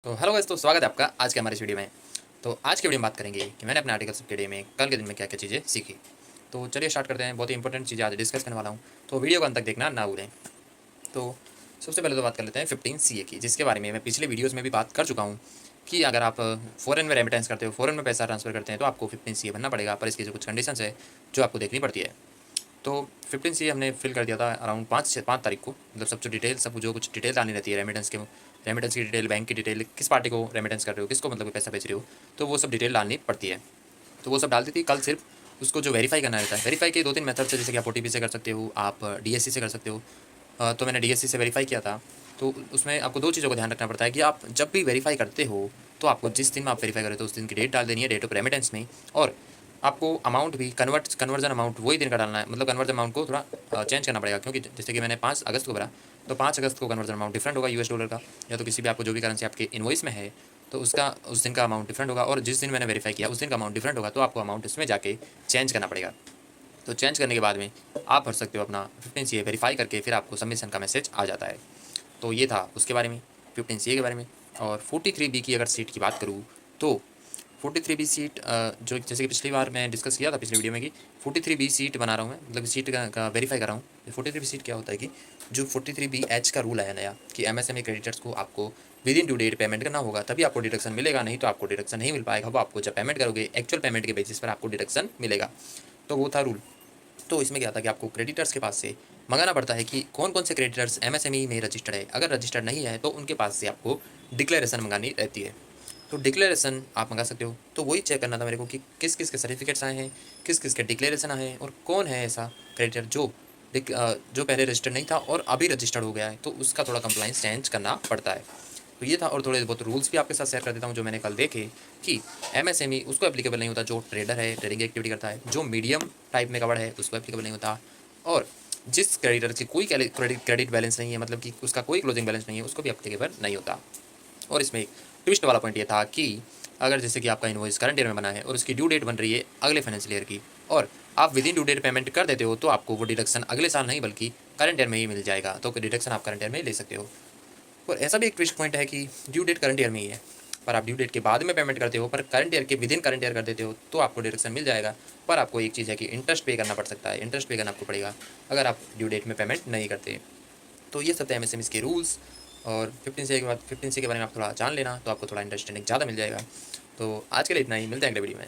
तो hello guys, तो स्वागत है आपका आज के हमारे इस वीडियो में। तो आज के वीडियो में बात करेंगे कि मैंने अपने आर्टिकल के डे में कल के दिन में क्या क्या चीज़ें सीखी। तो चलिए स्टार्ट करते हैं। बहुत ही इंपॉर्टेंट चीज़ें आज डिस्कस करने वाला हूँ, तो वीडियो को अंत तक देखना ना भूलें। तो सबसे पहले तो बात कर लेते हैं 15 CA की, जिसके बारे में मैं पिछले वीडियोज़ में भी बात कर चुका हूँ कि अगर आप फ़ॉरेन में रेमिटेंस करते हो, फ़ॉरेन में पैसा ट्रांसफ़र करते हैं तो आपको 15 CA भरना पड़ेगा, पर इसकी जो कुछ कंडीशंस है जो आपको देखनी पड़ती है। तो 15 CA हमने फिल कर दिया था अराउंड 5 तारीख को। मतलब सब जो डिटेल, सब जो कुछ डिटेल डालनी रहती है रेमिटेंस की डिटेल, बैंक की डिटेल, किस पार्टी को रेमिटेंस कर रहे हो, किसको मतलब पैसा भेज रहे हो, तो वो सब डिटेल डालनी पड़ती है। तो वो सब डाल दी थी। कल सिर्फ उसको जो वेरीफाई करना रहता है, वेरीफाई के 2-3 मेथड से, जैसे कि आप OTP से कर सकते हो, आप DSC से कर सकते हो। तो मैंने DSC से वेरीफाई किया था। तो उसमें आपको 2 चीज़ों का ध्यान रखना पड़ता है कि आप जब भी वेरीफाई करते हो तो आपको जिस दिन में आप वेरीफाई कर रहे हो तो उस दिन की डेट डाल देनी है, डेट ऑफ रेमिटेंस में। और आपको अमाउंट भी कन्वर्जन अमाउंट वही दिन का डालना है। मतलब कन्वर्जन अमाउंट को थोड़ा चेंज करना पड़ेगा, क्योंकि जैसे कि मैंने 5 अगस्त को भरा, तो 5 अगस्त को कन्वर्जन अमाउंट डिफरेंट होगा US डॉलर का, या तो किसी भी आपको जो भी करेंसी आपके इनवॉइस में है तो उसका उस दिन का अमाउंट डिफरेंट होगा। और जिस दिन मैंने वेरीफाई किया उस दिन का अमाउंट डिफरेंट होगा, तो आपको अमाउंट इसमें जाके चेंज करना पड़ेगा। तो चेंज करने के बाद में आप भर सकते हो अपना 15 CA वेरीफाई करके, फिर आपको सबमिशन का मैसेज आ जाता है। तो ये था उसके बारे में, 15 CA के बारे में। और 43B की अगर सीट की बात करूँ तो 43B सीट, जो जैसे कि पिछली बार मैं डिस्कस किया था पिछली वीडियो में कि 43B सीट बना रहा हूँ मैं, मतलब सीट का वेरीफाई कर रहा हूँ। 43B सीट क्या होता है कि जो 43BH का रूल आया नया कि MSME क्रेडिटर्स को आपको within due date payment करना होगा, तभी आपको डिडक्शन मिलेगा, नहीं तो आपको डिडक्शन नहीं मिल पाएगा। वो आपको जब पेमेंट करोगे एक्चुअल पेमेंट के बेसिस पर आपको डिडक्शन मिलेगा। तो वो था रूल। तो इसमें क्या था कि आपको क्रेडिटर्स के पास से मंगाना पड़ता है कि कौन कौन से क्रेडिटर्स MSME में रजिस्टर्ड है। अगर रजिस्टर्ड नहीं है तो उनके पास से आपको डिक्लेरेशन मंगानी रहती है। तो डिक्लेरेशन आप मंगा सकते हो। तो वही चेक करना था मेरे को कि किस किस के सर्टिफिकेट्स आए हैं, किस किस के डिक्लेरेशन आए हैं, और कौन है ऐसा क्रेडिटर जो पहले रजिस्टर्ड नहीं था और अभी रजिस्टर्ड हो गया है, तो उसका थोड़ा कंप्लाइंस चेंज करना पड़ता है। तो ये था। और थोड़े बहुत रूल्स भी आपके साथ शेयर कर देता हूँ जो मैंने कल देखे कि MSME उसको एप्लीकेबल नहीं होता जो ट्रेडर है, ट्रेडिंग एक्टिविटी करता है। जो मीडियम टाइप में कवर है उसको एप्लीकेबल नहीं होता। और जिस क्रेडिटर की कोई क्रेडिट बैलेंस नहीं है, मतलब कि उसका कोई क्लोजिंग बैलेंस नहीं है, उसको भी एप्लीकेबल नहीं होता। और इसमें एक ट्विस्ट वाला पॉइंट ये था कि अगर जैसे कि आपका इनवॉइस करंट ईयर में बना है और उसकी ड्यू डेट बन रही है अगले फाइनेंशियल ईयर की, और आप within due date payment कर देते हो, तो आपको वो डिडक्शन अगले साल नहीं बल्कि करंट ईयर में ही मिल जाएगा। तो डिडक्शन आप करंट ईयर में ही ले सकते हो। और ऐसा भी एक ट्विस्ट पॉइंट है कि ड्यू डेट करंट ईयर में ही है, पर आप ड्यू डेट के बाद में पेमेंट करते हो, पर करंट ईयर के विद इन करंट ईयर कर देते हो, तो आपको डिडक्शन मिल जाएगा। पर आपको एक चीज़ है कि इंटरेस्ट पे करना पड़ सकता है, इंटरेस्ट पे करना आपको पड़ेगा अगर आप ड्यू डेट में पेमेंट नहीं करते। तो ये सब थे MSME के रूल्स। और 15 CA के बारे में आप थोड़ा जान लेना, तो आपको थोड़ा अंडरस्टैंडिंग ज़्यादा मिल जाएगा। तो आज के लिए इतना ही, मिलते हैं अगले वीडियो में।